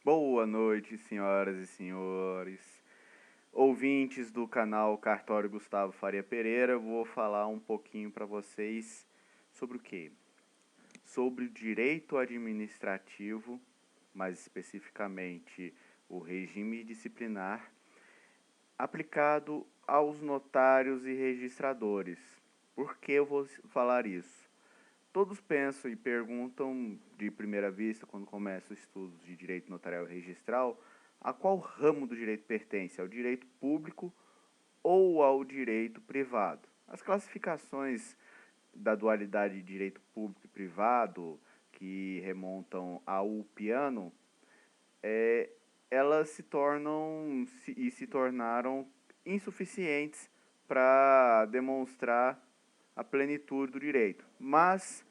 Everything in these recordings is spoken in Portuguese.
Boa noite, senhoras e senhores. Ouvintes do canal Cartório Gustavo Faria Pereira, vou falar um pouquinho para vocês sobre o quê? Sobre o direito administrativo, mais especificamente o regime disciplinar, aplicado aos notários e registradores. Por que eu vou falar isso? Todos pensam e perguntam de primeira vista, quando começam estudos de direito notarial e registral, a qual ramo do direito pertence, ao direito público ou ao direito privado. As classificações da dualidade de direito público e privado, que remontam ao Piano, elas se tornaram insuficientes para demonstrar a plenitude do direito. Mas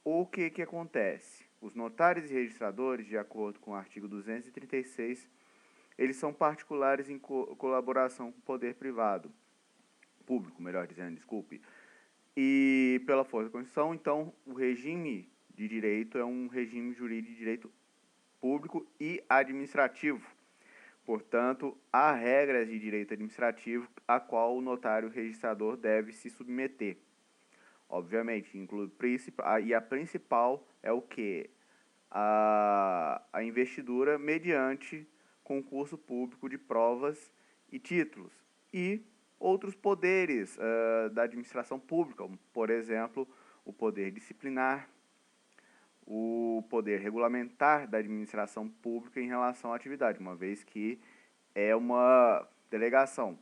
o que acontece? Os notários e registradores, de acordo com o artigo 236, eles são particulares em colaboração com o poder privado, público, melhor dizendo, desculpe. E pela força da Constituição, então, o regime de direito é um regime jurídico de direito público e administrativo. Portanto, há regras de direito administrativo a qual o notário registrador deve se submeter. Obviamente, inclui e a principal é o que? A investidura mediante concurso público de provas e títulos e outros poderes da administração pública, como, por exemplo, o poder disciplinar, o poder regulamentar da administração pública em relação à atividade, uma vez que é uma delegação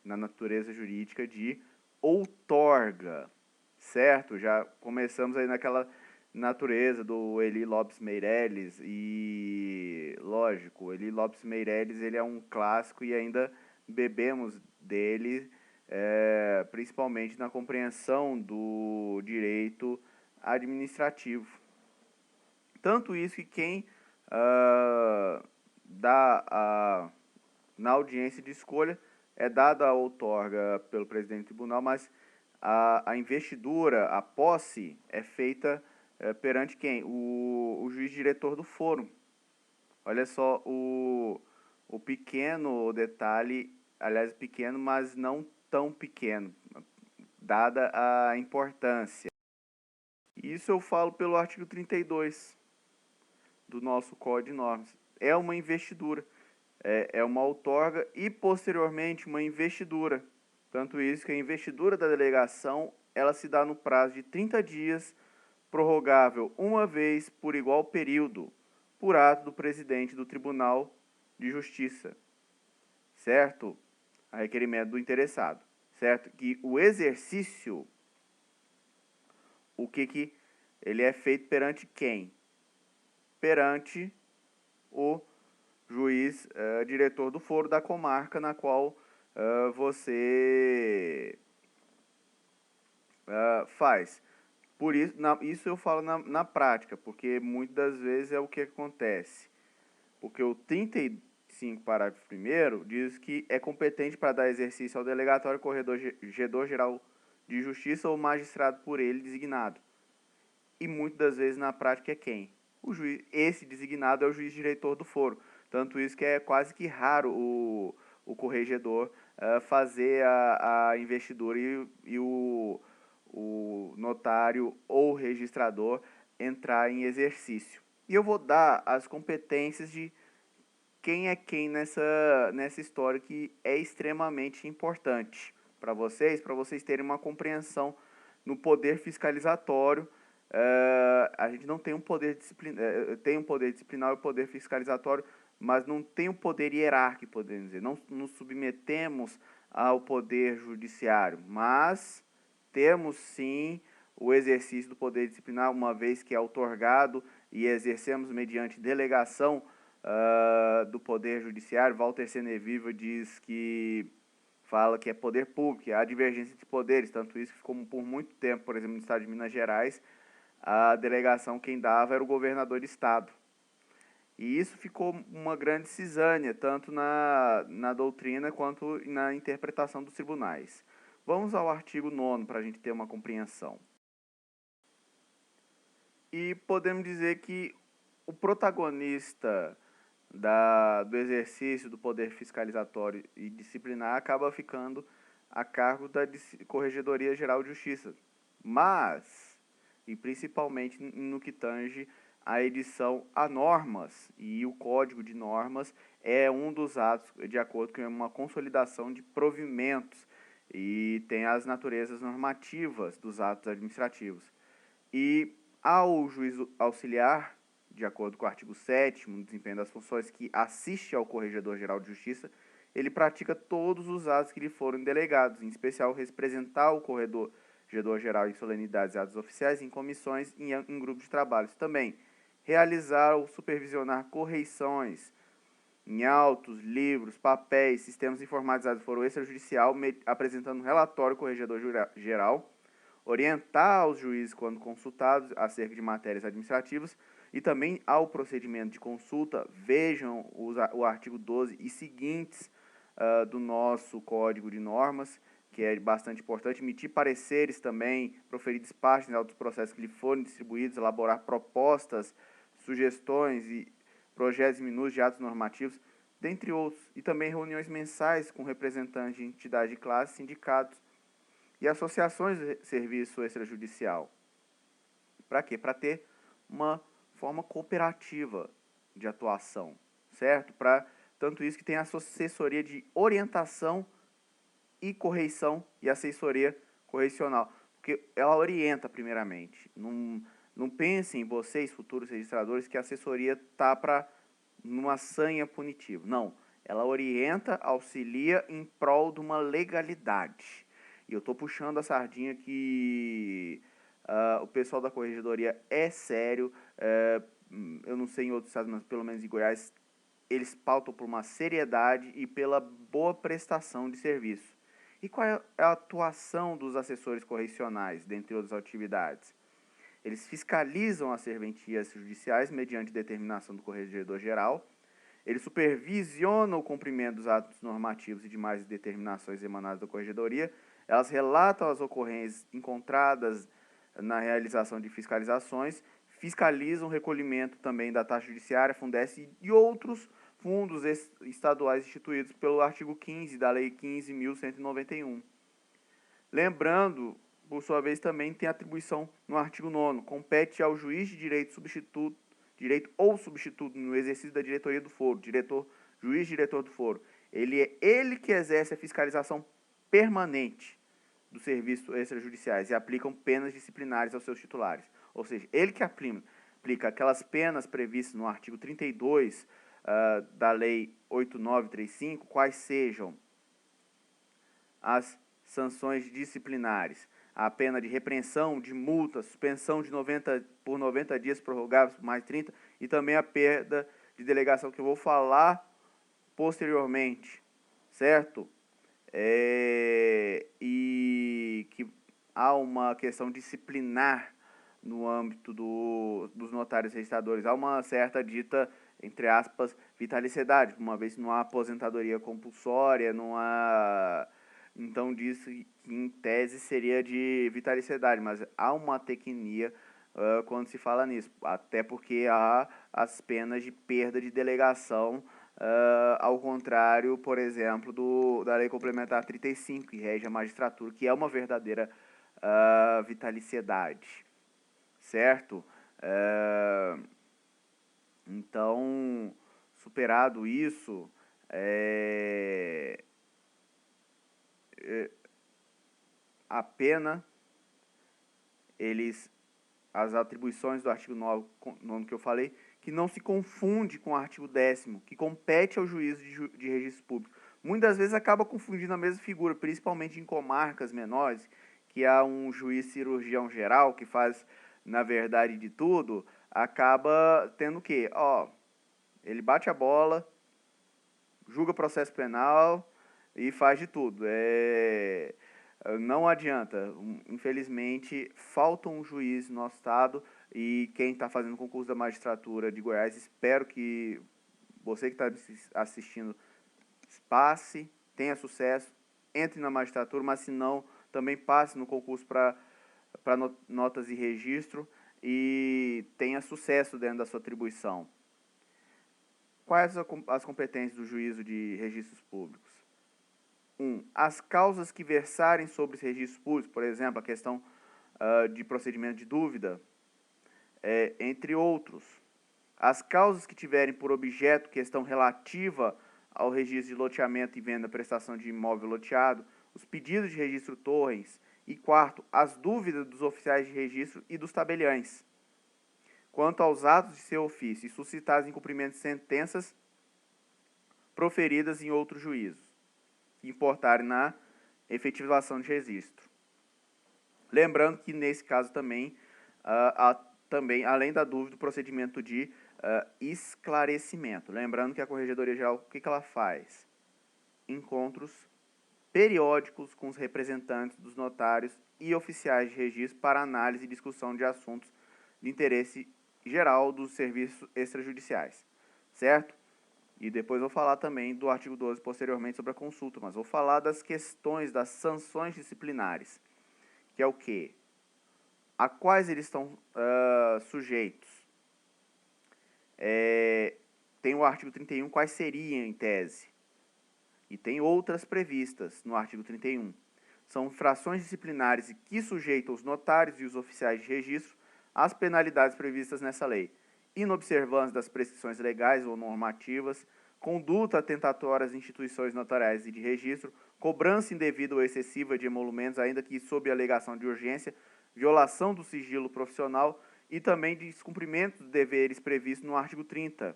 na natureza jurídica de outorga, certo? Já começamos aí naquela natureza do Eli Lopes Meireles e, lógico, Eli Lopes Meireles ele é um clássico e ainda bebemos dele, principalmente na compreensão do direito administrativo. Tanto isso que quem na audiência de escolha é dada a outorga pelo presidente do tribunal, mas a investidura, a posse, é feita perante quem? O juiz diretor do foro. Olha só o pequeno detalhe, aliás, pequeno, mas não tão pequeno, dada a importância. Isso eu falo pelo artigo 32 do nosso Código de Normas. É uma investidura, é uma outorga e, posteriormente, uma investidura. Tanto isso que a investidura da delegação, ela se dá no prazo de 30 dias, prorrogável uma vez por igual período, por ato do presidente do Tribunal de Justiça, certo? A requerimento do interessado, certo? Que o exercício, ele é feito perante quem? Perante o juiz diretor do foro da comarca na qual você faz. Por isso, isso eu falo na prática, porque muitas das vezes é o que acontece. Porque o 35, parágrafo 1º, diz que é competente para dar exercício ao delegatório, corregedor geral de justiça ou magistrado por ele designado. E muitas das vezes na prática é quem? O juiz, esse designado é o juiz diretor do foro. Tanto isso que é quase que raro o corregedor fazer a investidura e o notário ou registrador entrar em exercício. E eu vou dar as competências de quem é quem nessa história que é extremamente importante para vocês terem uma compreensão no poder fiscalizatório. A gente não tem um poder disciplinar, tem um poder disciplinar e o poder fiscalizatório, mas não tem um poder hierárquico, podemos dizer. Não nos submetemos ao poder judiciário, mas temos sim o exercício do poder disciplinar, uma vez que é outorgado e exercemos mediante delegação do Poder Judiciário. Walter Seneviva diz que fala que é poder público, há divergência de poderes, tanto isso que ficou por muito tempo, por exemplo, no estado de Minas Gerais, a delegação quem dava era o governador de estado. E isso ficou uma grande cisânia, tanto na doutrina quanto na interpretação dos tribunais. Vamos ao artigo 9º para a gente ter uma compreensão. E podemos dizer que o protagonista do exercício do poder fiscalizatório e disciplinar acaba ficando a cargo da Corregedoria Geral de Justiça. Mas, e principalmente no que tange a edição a normas, e o Código de Normas é um dos atos de acordo com uma consolidação de provimentos e tem as naturezas normativas dos atos administrativos. E ao juiz auxiliar, de acordo com o artigo 7º, no desempenho das funções, que assiste ao Corregedor-Geral de Justiça, ele pratica todos os atos que lhe foram delegados, em especial representar o Corregedor-Geral em solenidades e atos oficiais, em comissões e em grupos de trabalhos. Também realizar ou supervisionar correições em autos, livros, papéis, sistemas informatizados do foro extrajudicial, apresentando um relatório ao Corregedor-Geral, orientar os juízes quando consultados acerca de matérias administrativas e também ao procedimento de consulta. Vejam o artigo 12 e seguintes do nosso Código de Normas, que é bastante importante, emitir pareceres também, proferir despachos em autos processos que lhe forem distribuídos, elaborar propostas, sugestões e projetos minutos de atos normativos, dentre outros, e também reuniões mensais com representantes de entidades de classe, sindicatos e associações de serviço extrajudicial. Para quê? Para ter uma forma cooperativa de atuação, certo? Para tanto isso que tem a assessoria de orientação e correição e assessoria correcional, porque ela orienta primeiramente. Não pensem vocês, futuros registradores, que a assessoria está para numa sanha punitiva. Não, ela orienta, auxilia em prol de uma legalidade. E eu estou puxando a sardinha que o pessoal da corregedoria é sério. Eu não sei em outros estados, mas pelo menos em Goiás, eles pautam por uma seriedade e pela boa prestação de serviço. E qual é a atuação dos assessores correcionais, dentre outras atividades? Eles fiscalizam as serventias judiciais mediante determinação do Corregedor-Geral. Eles supervisionam o cumprimento dos atos normativos e demais determinações emanadas da Corregedoria. Elas relatam as ocorrências encontradas na realização de fiscalizações, fiscalizam o recolhimento também da taxa judiciária, Fundesc e outros fundos estaduais instituídos pelo artigo 15 da Lei 15.191. Lembrando, por sua vez, também tem atribuição no artigo 9º, compete ao juiz de direito ou substituto no exercício da diretoria do foro, juiz-diretor do foro. Ele que exerce a fiscalização permanente dos serviços extrajudiciais e aplicam penas disciplinares aos seus titulares. Ou seja, ele que aplica aquelas penas previstas no artigo 32 da Lei 8.935, quais sejam as sanções disciplinares, a pena de repreensão, de multa, suspensão de 90 dias prorrogáveis por mais 30 e também a perda de delegação, que eu vou falar posteriormente, certo? E que há uma questão disciplinar no âmbito dos notários registradores, há uma certa dita, entre aspas, vitaliciedade, uma vez que não há aposentadoria compulsória, não há... Então, diz que em tese seria de vitaliciedade, mas há uma tecnia quando se fala nisso, até porque há as penas de perda de delegação, ao contrário, por exemplo, da Lei Complementar 35, que rege a magistratura, que é uma verdadeira vitaliciedade, certo? Então, superado isso, a pena, as atribuições do artigo 9 que eu falei, que não se confunde com o artigo 10º, que compete ao juízo de registro público. Muitas vezes acaba confundindo a mesma figura, principalmente em comarcas menores, que há um juiz cirurgião geral que faz, na verdade, de tudo, acaba tendo o quê? Ele bate a bola, julga processo penal e faz de tudo. Não adianta, infelizmente, falta um juiz no nosso estado, e quem está fazendo o concurso da magistratura de Goiás, espero que você que está assistindo passe, tenha sucesso, entre na magistratura, mas se não, também passe no concurso para notas e registro e tenha sucesso dentro da sua atribuição. quais as competências do juízo de registros públicos? 1. As causas que versarem sobre os registros públicos, por exemplo, a questão de procedimento de dúvida, entre outros. As causas que tiverem por objeto questão relativa ao registro de loteamento e venda prestação de imóvel loteado, os pedidos de registro torrens e, quarto, as dúvidas dos oficiais de registro e dos tabeliães. Quanto aos atos de seu ofício e suscitados em cumprimento de sentenças proferidas em outros juízos, que importarem na efetivação de registro. Lembrando que, nesse caso também, além da dúvida, o procedimento de esclarecimento. Lembrando que a Corregedoria Geral, o que ela faz? Encontros periódicos com os representantes dos notários e oficiais de registro para análise e discussão de assuntos de interesse geral dos serviços extrajudiciais, certo? E depois vou falar também do artigo 12 posteriormente sobre a consulta, mas vou falar das questões das sanções disciplinares, que é o quê? A quais eles estão sujeitos. Tem o artigo 31, quais seriam em tese? E tem outras previstas no artigo 31. São infrações disciplinares que sujeitam os notários e os oficiais de registro às penalidades previstas nessa lei. Inobservância das prescrições legais ou normativas, conduta atentatória às instituições notariais e de registro, cobrança indevida ou excessiva de emolumentos, ainda que sob alegação de urgência, violação do sigilo profissional e também descumprimento dos deveres previstos no artigo 30,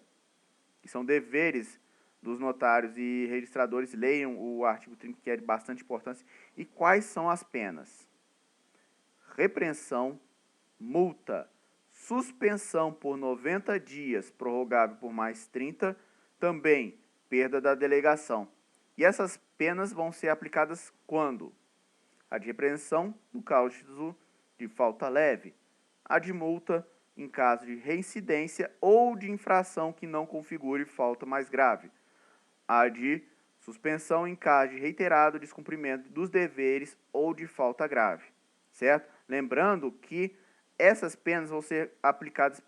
que são deveres dos notários e registradores. Leiam o artigo 30, que é de bastante importância. E quais são as penas? Repreensão, multa, suspensão por 90 dias, prorrogável por mais 30, também perda da delegação. E essas penas vão ser aplicadas quando? A de repreensão, no caso de falta leve. A de multa, em caso de reincidência ou de infração que não configure falta mais grave. A de suspensão em caso de reiterado descumprimento dos deveres ou de falta grave, certo? Lembrando que essas penas vão ser aplicadas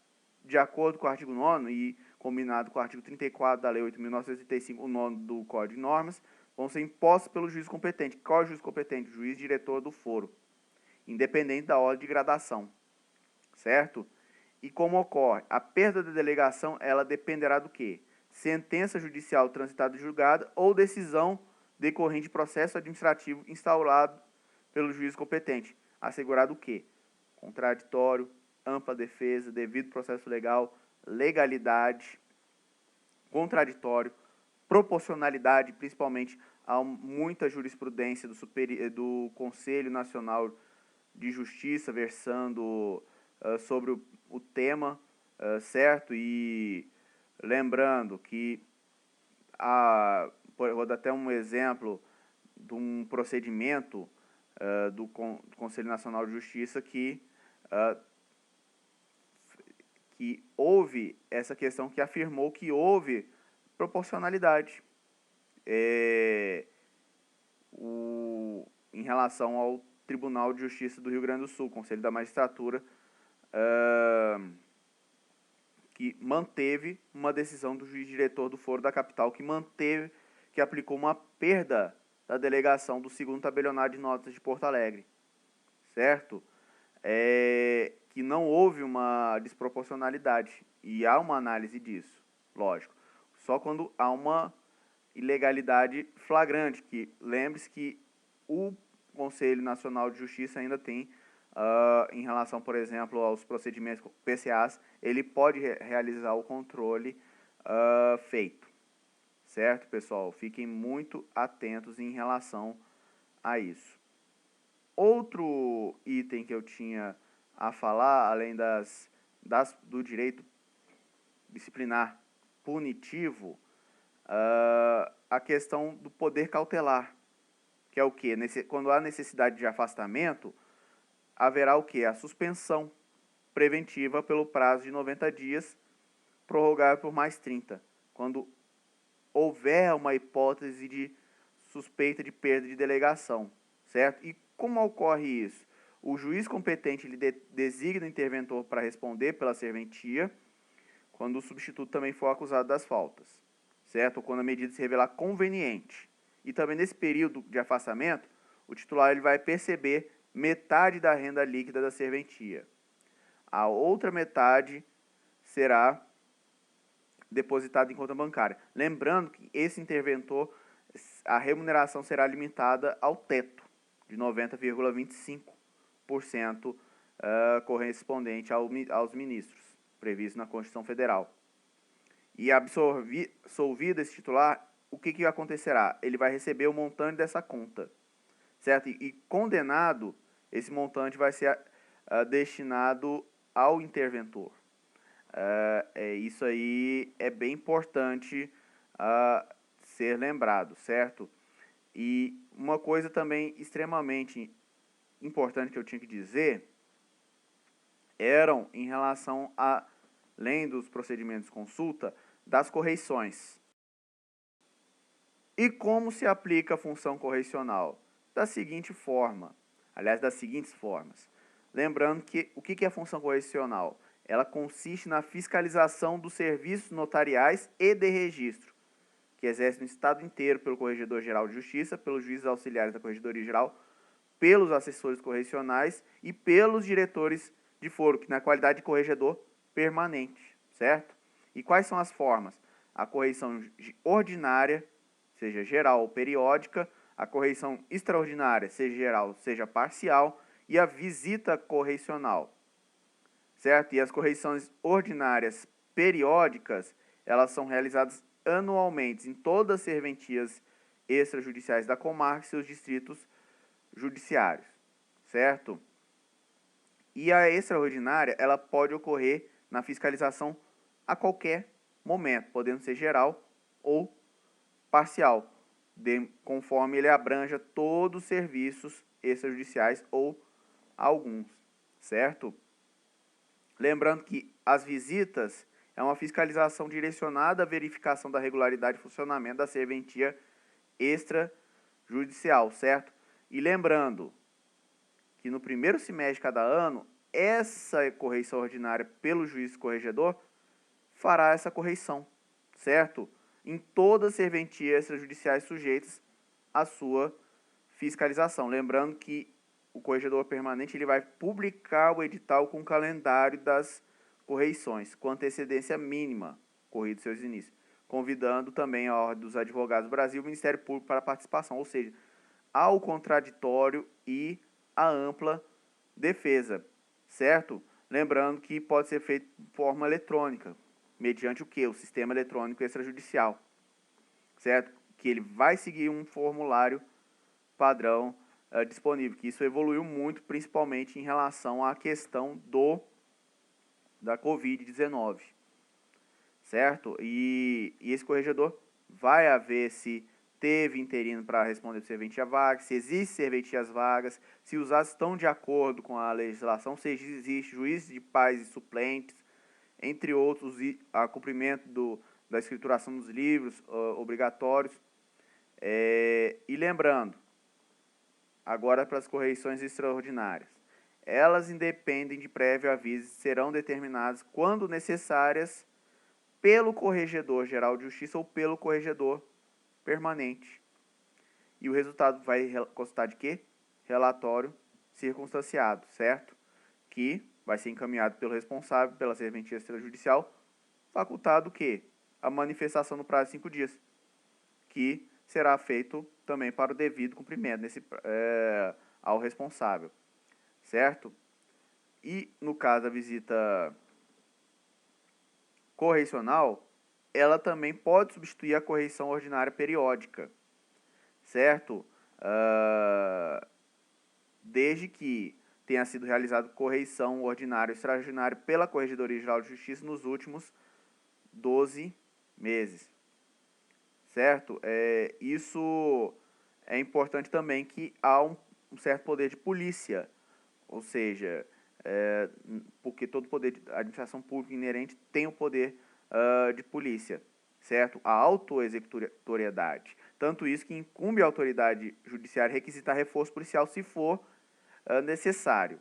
de acordo com o artigo 9º e combinado com o artigo 34 da Lei 8.935, o 9º do Código de Normas, vão ser impostas pelo juiz competente. Qual é o juiz competente? O juiz diretor do foro, independente da ordem de gradação, certo? E como ocorre? A perda da delegação, ela dependerá do quê? Sentença judicial transitada e julgada ou decisão decorrente de processo administrativo instaurado pelo juiz competente. Assegurado o quê? Contraditório, ampla defesa, devido processo legal, legalidade, contraditório, proporcionalidade, principalmente há muita jurisprudência do Conselho Nacional de Justiça versando sobre o tema, certo? E lembrando que, vou dar até um exemplo de um procedimento do Conselho Nacional de Justiça que houve essa questão, que afirmou que houve proporcionalidade em relação ao Tribunal de Justiça do Rio Grande do Sul, Conselho da Magistratura, que manteve uma decisão do juiz diretor do foro da capital, que aplicou uma perda da delegação do 2º tabelionário de notas de Porto Alegre, certo? Que não houve uma desproporcionalidade, e há uma análise disso, lógico, só quando há uma ilegalidade flagrante, que lembre-se que o Conselho Nacional de Justiça ainda tem, em relação, por exemplo, aos procedimentos PCAs, ele pode realizar o controle feito, certo, pessoal? Fiquem muito atentos em relação a isso. Outro item que eu tinha a falar, além do direito disciplinar punitivo, a questão do poder cautelar, que é o quê? Quando há necessidade de afastamento, haverá o quê? A suspensão preventiva pelo prazo de 90 dias, prorrogável por mais 30, quando houver uma hipótese de suspeita de perda de delegação, certo? E como ocorre isso? O juiz competente ele designa o interventor para responder pela serventia. quando o substituto também for acusado das faltas, certo? Ou quando a medida se revelar conveniente. E também nesse período de afastamento, o titular ele vai perceber metade da renda líquida da serventia. A outra metade será depositada em conta bancária. Lembrando que esse interventor, a remuneração será limitada ao teto de 90,25% correspondente aos ministros, previsto na Constituição Federal. E absolvido esse titular, o que acontecerá? Ele vai receber o montante dessa conta, certo? E condenado, esse montante vai ser destinado ao interventor. Isso aí é bem importante ser lembrado, certo? E uma coisa também extremamente importante que eu tinha que dizer eram em relação além dos procedimentos de consulta, das correições. E como se aplica a função correicional? Da seguinte forma, aliás, das seguintes formas. Lembrando que o que é a função correicional? Ela consiste na fiscalização dos serviços notariais e de registro, que exerce no Estado inteiro pelo Corregedor-Geral de Justiça, pelos juízes auxiliares da Corregedoria-Geral, pelos assessores correcionais e pelos diretores de foro, que na qualidade de corregedor permanente, certo? E quais são as formas? A correição ordinária, seja geral ou periódica, a correição extraordinária, seja geral, seja parcial, e a visita correicional, certo? E as correições ordinárias periódicas, elas são realizadas anualmente em todas as serventias extrajudiciais da comarca e seus distritos judiciários, certo? E a extraordinária, ela pode ocorrer na fiscalização a qualquer momento, podendo ser geral ou parcial, conforme ele abranja todos os serviços extrajudiciais ou alguns, certo? Lembrando que as visitas é uma fiscalização direcionada à verificação da regularidade e funcionamento da serventia extrajudicial, certo? E lembrando que no primeiro semestre de cada ano, essa correição ordinária pelo juiz corregedor fará essa correição, certo? Em todas as serventias extrajudiciais sujeitas à sua fiscalização. Lembrando que o corregedor permanente ele vai publicar o edital com o calendário das correições, com antecedência mínima, corrido seus inícios, convidando também a Ordem dos Advogados do Brasil e o Ministério Público para a participação, ou seja, ao contraditório e a ampla defesa, certo? Lembrando que pode ser feito de forma eletrônica, mediante o quê? O sistema eletrônico extrajudicial, certo? Que ele vai seguir um formulário padrão disponível, que isso evoluiu muito, principalmente em relação à questão da Covid-19, certo? E esse corregedor vai haver se teve interino para responder por serventia vaga, se existe serventias vagas, se os atos estão de acordo com a legislação, se existe juízes de pais e suplentes, entre outros, a cumprimento da escrituração dos livros obrigatórios. E lembrando, agora para as correições extraordinárias, elas independem de prévio aviso e serão determinadas quando necessárias pelo Corregedor-Geral de Justiça ou pelo Corregedor permanente. E o resultado vai constar de quê? Relatório circunstanciado, certo? Que vai ser encaminhado pelo responsável pela serventia extrajudicial, facultado o quê? A manifestação no prazo de 5 dias, que será feito também para o devido cumprimento ao responsável, certo? E no caso da visita correicional, ela também pode substituir a correição ordinária periódica, certo? Desde que tenha sido realizada correição ordinária ou extraordinária pela Corregedoria-Geral de Justiça nos últimos 12 meses, certo? Isso é importante também que há um certo poder de polícia, ou seja, porque todo poder de administração pública inerente tem o poder de polícia, certo? A autoexecutoriedade. Tanto isso que incumbe a autoridade judiciária requisitar reforço policial se for necessário,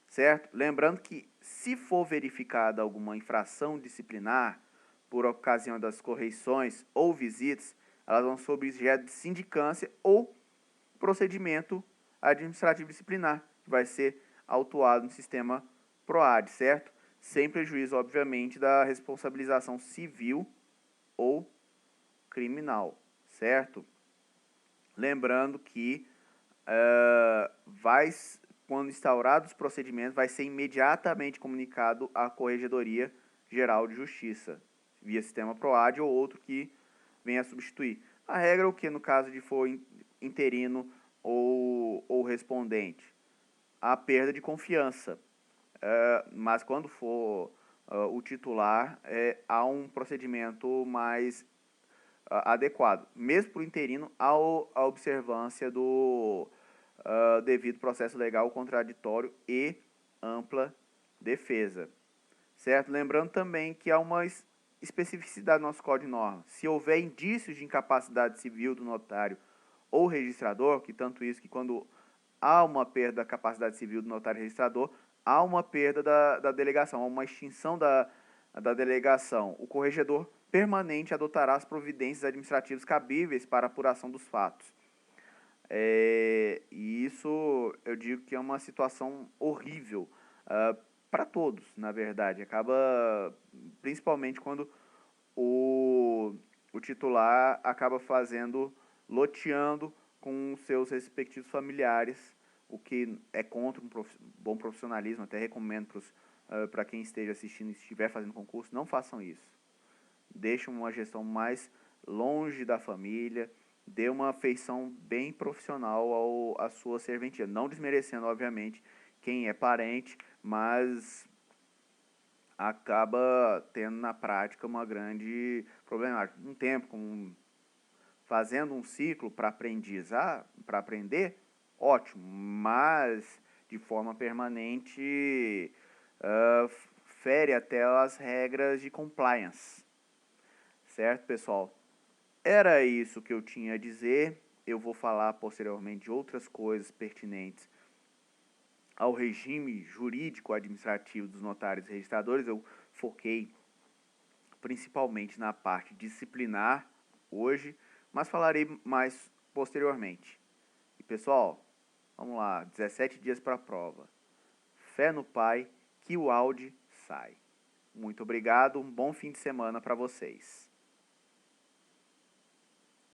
certo? Lembrando que Se for verificada alguma infração disciplinar, por ocasião das correições ou visitas, elas vão sob objeto de sindicância ou procedimento administrativo disciplinar, que vai ser autuado no sistema PROAD, certo? Sem prejuízo, obviamente, da responsabilização civil ou criminal, certo? Lembrando que quando instaurados os procedimentos, vai ser imediatamente comunicado à Corregedoria Geral de Justiça, via sistema PROAD ou outro que venha a substituir. A regra é o que no caso de for interino ou respondente? A perda de confiança. Mas quando for o titular, há um procedimento mais adequado, mesmo para o interino, a observância do devido processo legal contraditório e ampla defesa, certo? Lembrando também que há uma especificidade no nosso Código de Normas. Se houver indícios de incapacidade civil do notário ou registrador, que tanto isso que quando há uma perda da capacidade civil do notário registrador, há uma perda da delegação, há uma extinção da delegação. O corregedor permanente adotará as providências administrativas cabíveis para a apuração dos fatos. E isso eu digo que é uma situação horrível para todos, na verdade. Acaba, principalmente quando o titular acaba loteando com seus respectivos familiares, o que é contra um bom profissionalismo. Até recomendo para quem esteja assistindo e estiver fazendo concurso, não façam isso. Deixem uma gestão mais longe da família, dê uma feição bem profissional à sua serventia, não desmerecendo, obviamente, quem é parente, mas acaba tendo na prática uma grande problemática. Um tempo fazendo um ciclo para aprender, ótimo, mas de forma permanente fere até as regras de compliance. Certo, pessoal? Era isso que eu tinha a dizer. Eu vou falar posteriormente de outras coisas pertinentes ao regime jurídico administrativo dos notários e registradores. Eu foquei principalmente na parte disciplinar hoje, mas falarei mais posteriormente. E pessoal, vamos lá, 17 dias para a prova. Fé no Pai, que o áudio sai. Muito obrigado, um bom fim de semana para vocês.